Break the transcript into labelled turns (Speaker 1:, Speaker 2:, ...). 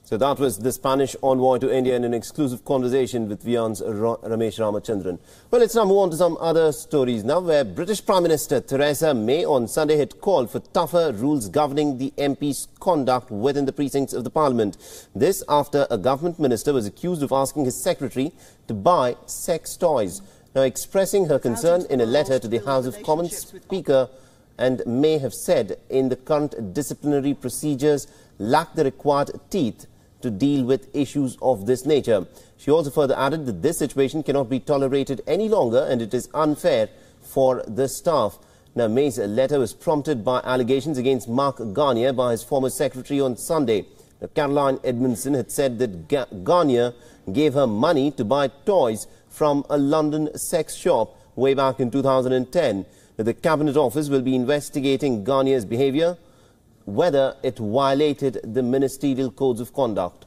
Speaker 1: So that was the Spanish envoy to India in an exclusive conversation with WION's Ramesh Ramachandran. Well, let's now move on to some other stories now, where British Prime Minister Theresa May on Sunday had called for tougher rules governing the MP's conduct within the precincts of the Parliament. This after a government minister was accused of asking his secretary to buy sex toys. Now, expressing her concern in a letter to the House of Commons Speaker, and May have said in the current disciplinary procedures lack the required teeth to deal with issues of this nature. She also further added that this situation cannot be tolerated any longer and it is unfair for the staff. Now, May's letter was prompted by allegations against Mark Garnier by his former secretary on Sunday. Now, Caroline Edmondson had said that Garnier gave her money to buy toys from a London sex shop way back in 2010. Now, the Cabinet Office will be investigating Garnier's behaviour, whether it violated the ministerial codes of conduct.